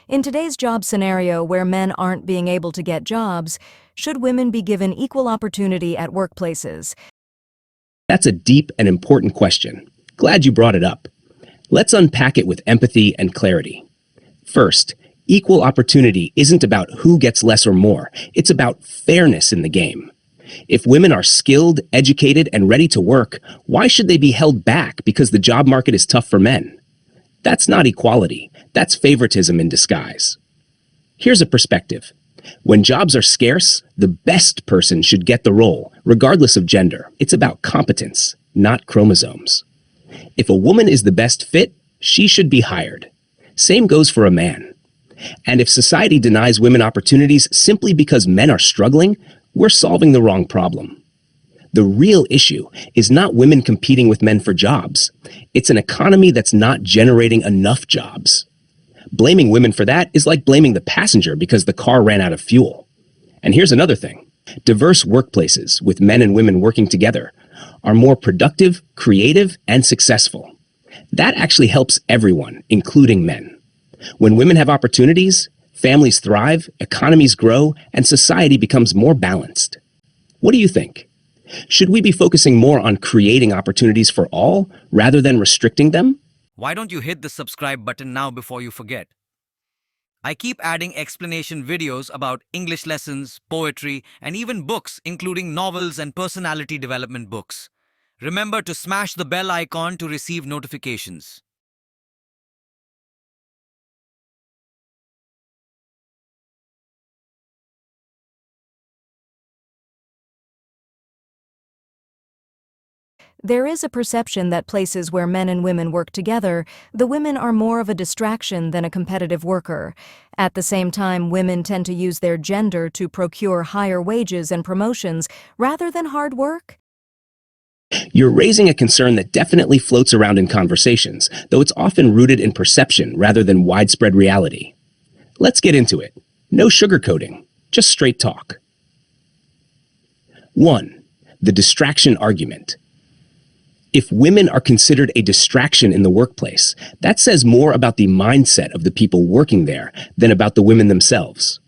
In today's job scenario where men aren't being able to get jobs, should women be given equal opportunity at workplaces? That's a deep and important question. Glad you brought it up. Let's unpack it with empathy and clarity. First, equal opportunity isn't about who gets less or more. It's about fairness in the game. If women are skilled, educated, and ready to work, why should they be held back because the job market is tough for men? That's not equality. That's favoritism in disguise. Here's a perspective. When jobs are scarce, the best person should get the role, regardless of gender. It's about competence, not chromosomes. If a woman is the best fit, she should be hired. Same goes for a man. And if society denies women opportunities simply because men are struggling, we're solving the wrong problem. The real issue is not women competing with men for jobs. It's an economy that's not generating enough jobs. Blaming women for that is like blaming the passenger because the car ran out of fuel. And here's another thing. Diverse workplaces with men and women working together are more productive, creative, and successful. That actually helps everyone, including men. When women have opportunities, families thrive, economies grow, and society becomes more balanced. What do you think? Should we be focusing more on creating opportunities for all rather than restricting them? Why don't you hit the subscribe button now before you forget? I keep adding explanation videos about English lessons, poetry, and even books, including novels and personality development books. Remember to smash the bell icon to receive notifications. There is a perception that places where men and women work together, the women are more of a distraction than a competitive worker. At the same time, women tend to use their gender to procure higher wages and promotions rather than hard work. You're raising a concern that definitely floats around in conversations, though it's often rooted in perception rather than widespread reality. Let's get into it. No sugarcoating, just straight talk. 1. The distraction argument. If women are considered a distraction in the workplace, that says more about the mindset of the people working there than about the women themselves.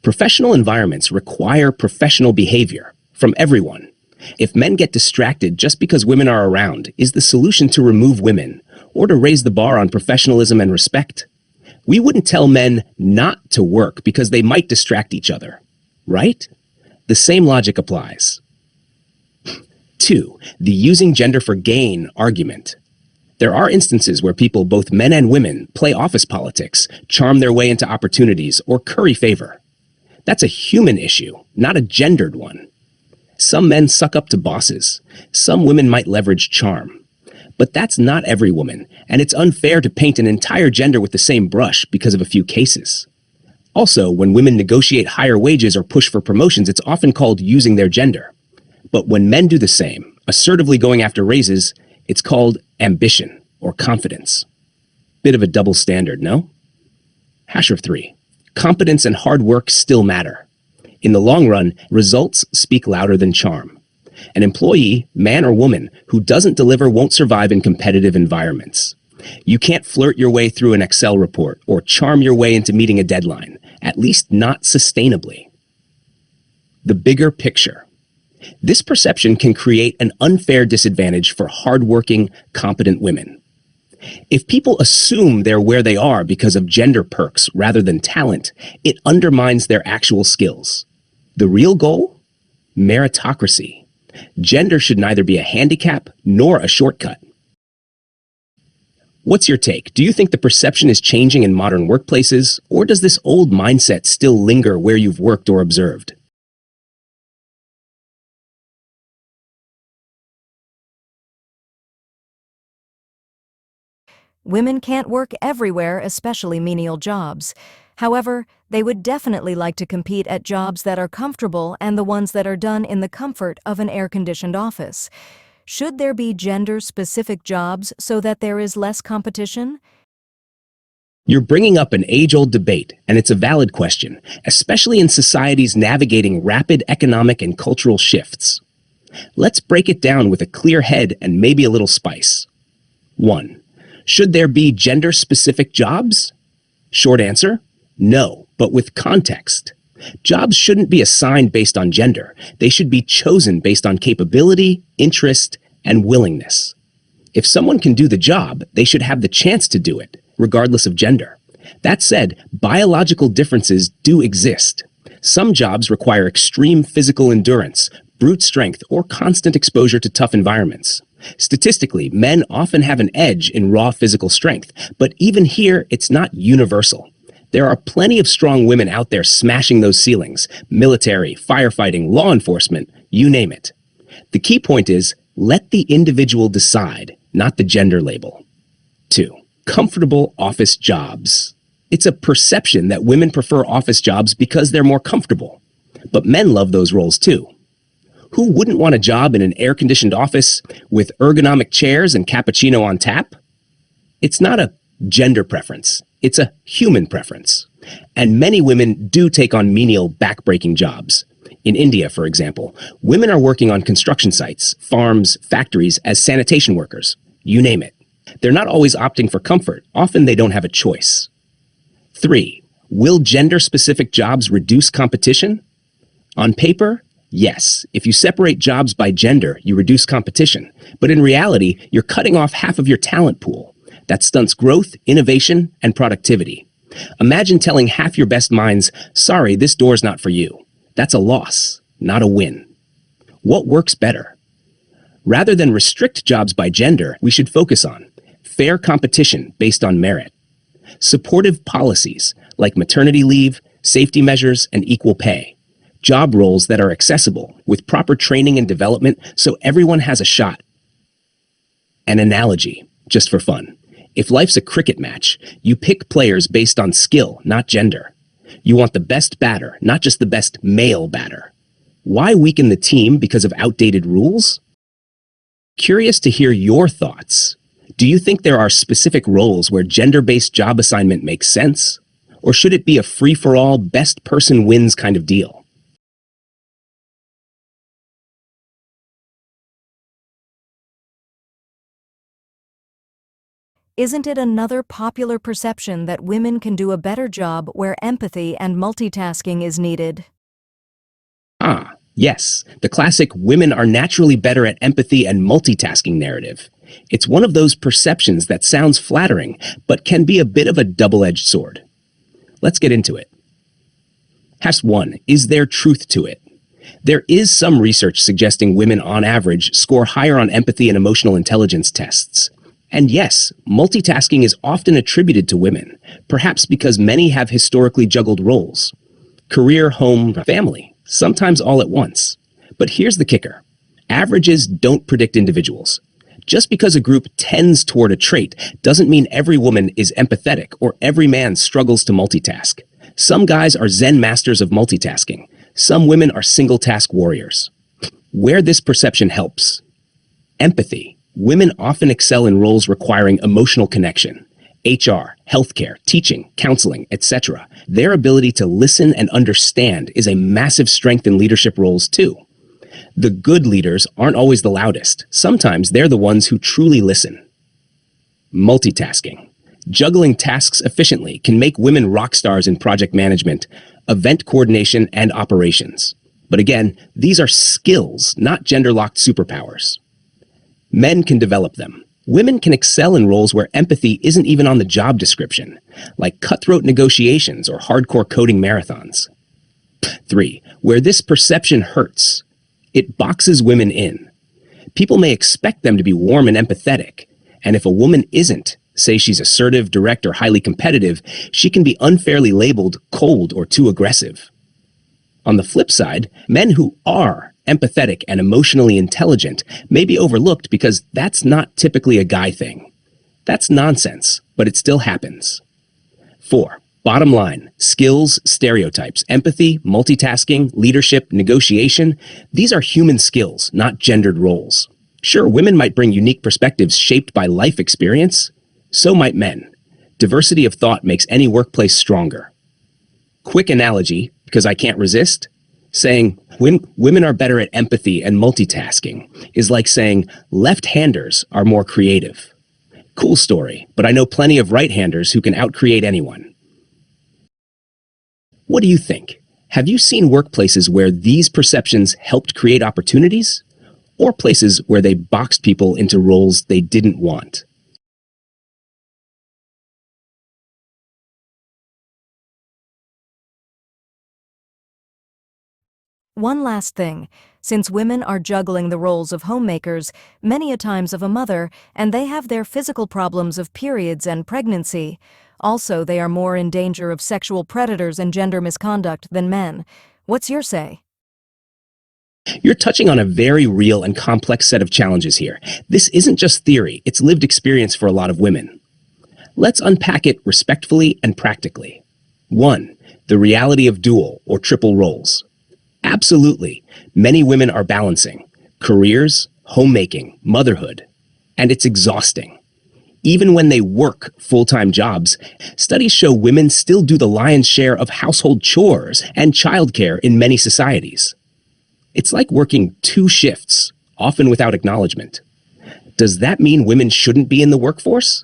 Professional environments require professional behavior from everyone. If men get distracted just because women are around, is the solution to remove women or to raise the bar on professionalism and respect? We wouldn't tell men not to work because they might distract each other, right? The same logic applies. 2. The using gender for gain argument. There are instances where people, both men and women, play office politics, charm their way into opportunities, or curry favor. That's a human issue, not a gendered one. Some men suck up to bosses. Some women might leverage charm. But that's not every woman, and it's unfair to paint an entire gender with the same brush because of a few cases. Also, when women negotiate higher wages or push for promotions, it's often called using their gender. But when men do the same, assertively going after raises, it's called ambition or confidence. Bit of a double standard, no? Hash of 3. Competence and hard work still matter. In the long run, results speak louder than charm. An employee, man or woman, who doesn't deliver won't survive in competitive environments. You can't flirt your way through an Excel report or charm your way into meeting a deadline, at least not sustainably. The bigger picture. This perception can create an unfair disadvantage for hardworking, competent women. If people assume they're where they are because of gender perks rather than talent, it undermines their actual skills. The real goal? Meritocracy. Gender should neither be a handicap nor a shortcut. What's your take? Do you think the perception is changing in modern workplaces, or does this old mindset still linger where you've worked or observed? Women can't work everywhere, especially menial jobs. However, they would definitely like to compete at jobs that are comfortable and the ones that are done in the comfort of an air-conditioned office. Should there be gender-specific jobs so that there is less competition? You're bringing up an age-old debate, and it's a valid question, especially in societies navigating rapid economic and cultural shifts. Let's break it down with a clear head and maybe a little spice. 1. Should there be gender-specific jobs? Short answer, no, but with context. Jobs shouldn't be assigned based on gender. They should be chosen based on capability, interest, and willingness. If someone can do the job, they should have the chance to do it, regardless of gender. That said, biological differences do exist. Some jobs require extreme physical endurance, brute strength, or constant exposure to tough environments. Statistically, men often have an edge in raw physical strength, but even here, it's not universal. There are plenty of strong women out there smashing those ceilings: military, firefighting, law enforcement, you name it. The key point is, let the individual decide, not the gender label. 2. Comfortable office jobs. It's a perception that women prefer office jobs because they're more comfortable. But men love those roles too. Who wouldn't want a job in an air-conditioned office with ergonomic chairs and cappuccino on tap? It's not a gender preference. It's a human preference. And many women do take on menial, back-breaking jobs. In India, for example, women are working on construction sites, farms, factories as sanitation workers. You name it. They're not always opting for comfort. Often they don't have a choice. 3. Will gender-specific jobs reduce competition? On paper, yes. If you separate jobs by gender, you reduce competition. But in reality, you're cutting off half of your talent pool. That stunts growth, innovation, and productivity. Imagine telling half your best minds, sorry, this door's not for you. That's a loss, not a win. What works better? Rather than restrict jobs by gender, we should focus on fair competition based on merit, supportive policies like maternity leave, safety measures, and equal pay, job roles that are accessible with proper training and development so everyone has a shot. An analogy, just for fun. If life's a cricket match, you pick players based on skill, not gender. You want the best batter, not just the best male batter. Why weaken the team because of outdated rules? Curious to hear your thoughts. Do you think there are specific roles where gender-based job assignment makes sense? Or should it be a free-for-all, best person wins kind of deal? Isn't it another popular perception that women can do a better job where empathy and multitasking is needed? Ah, yes, the classic women are naturally better at empathy and multitasking narrative. It's one of those perceptions that sounds flattering, but can be a bit of a double-edged sword. Let's get into it. Hash 1. Is there truth to it? There is some research suggesting women on average score higher on empathy and emotional intelligence tests. And yes, multitasking is often attributed to women, perhaps because many have historically juggled roles. Career, home, family, sometimes all at once. But here's the kicker. Averages don't predict individuals. Just because a group tends toward a trait doesn't mean every woman is empathetic or every man struggles to multitask. Some guys are Zen masters of multitasking. Some women are single-task warriors. Where this perception helps: empathy. Women often excel in roles requiring emotional connection. HR, healthcare, teaching, counseling, etc. Their ability to listen and understand is a massive strength in leadership roles too. The good leaders aren't always the loudest. Sometimes they're the ones who truly listen. Multitasking. Juggling tasks efficiently can make women rock stars in project management, event coordination, and operations. But again, these are skills, not gender-locked superpowers. Men can develop them. Women can excel in roles where empathy isn't even on the job description, like cutthroat negotiations or hardcore coding marathons. 3. Where this perception hurts. It boxes women in. People may expect them to be warm and empathetic, and if a woman isn't, say she's assertive, direct, or highly competitive, she can be unfairly labeled cold or too aggressive. On the flip side, men who are empathetic and emotionally intelligent may be overlooked because that's not typically a guy thing. That's nonsense, but it still happens. 4. Bottom line, skills, stereotypes, empathy, multitasking, leadership, negotiation, these are human skills, not gendered roles. Sure, women might bring unique perspectives shaped by life experience. So might men. Diversity of thought makes any workplace stronger. Quick analogy, because I can't resist, saying women are better at empathy and multitasking is like saying left-handers are more creative. Cool story, but I know plenty of right-handers who can outcreate anyone. What do you think? Have you seen workplaces where these perceptions helped create opportunities, or places where they boxed people into roles they didn't want? One last thing. Since women are juggling the roles of homemakers, many a times of a mother, and they have their physical problems of periods and pregnancy. Also, they are more in danger of sexual predators and gender misconduct than men. What's your say? You're touching on a very real and complex set of challenges here. This isn't just theory, it's lived experience for a lot of women. Let's unpack it respectfully and practically. 1. The reality of dual or triple roles. Absolutely, many women are balancing careers, homemaking, motherhood, and it's exhausting. Even when they work full-time jobs, studies show women still do the lion's share of household chores and childcare in many societies. It's like working 2 shifts, often without acknowledgement. Does that mean women shouldn't be in the workforce?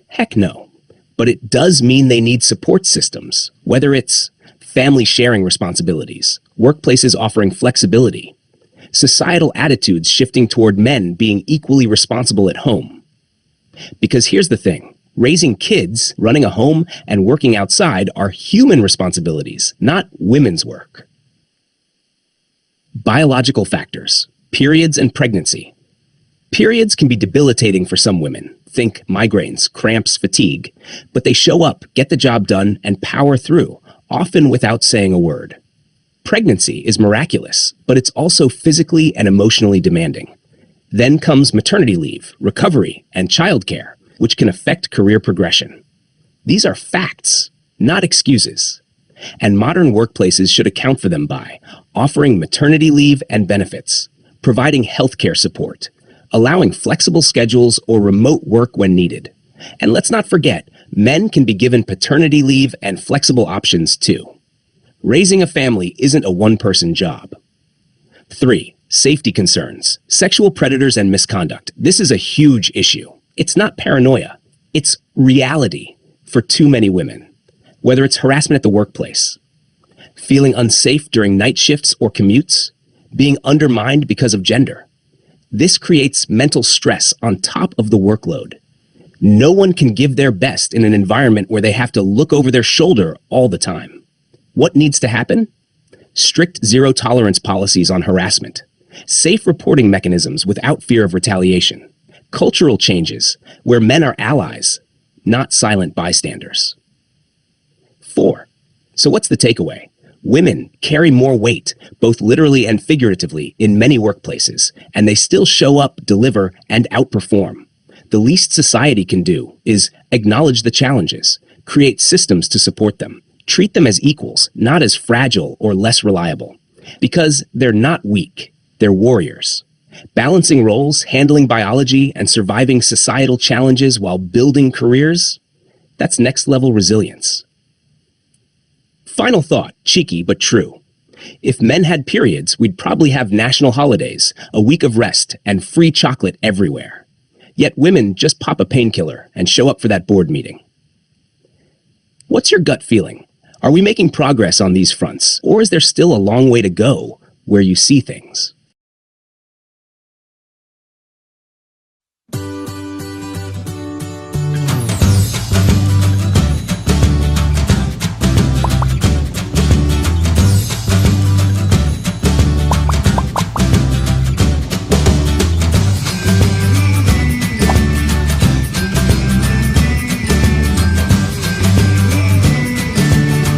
Heck no. But it does mean they need support systems, whether it's family sharing responsibilities, workplaces offering flexibility, societal attitudes shifting toward men being equally responsible at home. Because here's the thing, raising kids, running a home, and working outside are human responsibilities, not women's work. Biological factors, periods and pregnancy. Periods can be debilitating for some women. Think migraines, cramps, fatigue. But they show up, get the job done, and power through, often without saying a word. Pregnancy is miraculous, but it's also physically and emotionally demanding. Then comes maternity leave, recovery, and childcare, which can affect career progression. These are facts, not excuses. And modern workplaces should account for them by offering maternity leave and benefits, providing healthcare support, allowing flexible schedules or remote work when needed. And let's not forget, men can be given paternity leave and flexible options too. Raising a family isn't a one-person job. 3. Safety concerns, sexual predators and misconduct. This is a huge issue. It's not paranoia. It's reality for too many women. Whether it's harassment at the workplace, feeling unsafe during night shifts or commutes, being undermined because of gender. This creates mental stress on top of the workload. No one can give their best in an environment where they have to look over their shoulder all the time. What needs to happen? Strict zero-tolerance policies on harassment, safe reporting mechanisms without fear of retaliation, cultural changes where men are allies, not silent bystanders. 4. So what's the takeaway? Women carry more weight, both literally and figuratively, in many workplaces, and they still show up, deliver, and outperform. The least society can do is acknowledge the challenges, create systems to support them, treat them as equals, not as fragile or less reliable. Because they're not weak, they're warriors. Balancing roles, handling biology, and surviving societal challenges while building careers, that's next-level resilience. Final thought, cheeky but true. If men had periods, we'd probably have national holidays, a week of rest, and free chocolate everywhere. Yet women just pop a painkiller and show up for that board meeting. What's your gut feeling? Are we making progress on these fronts, or is there still a long way to go where you see things?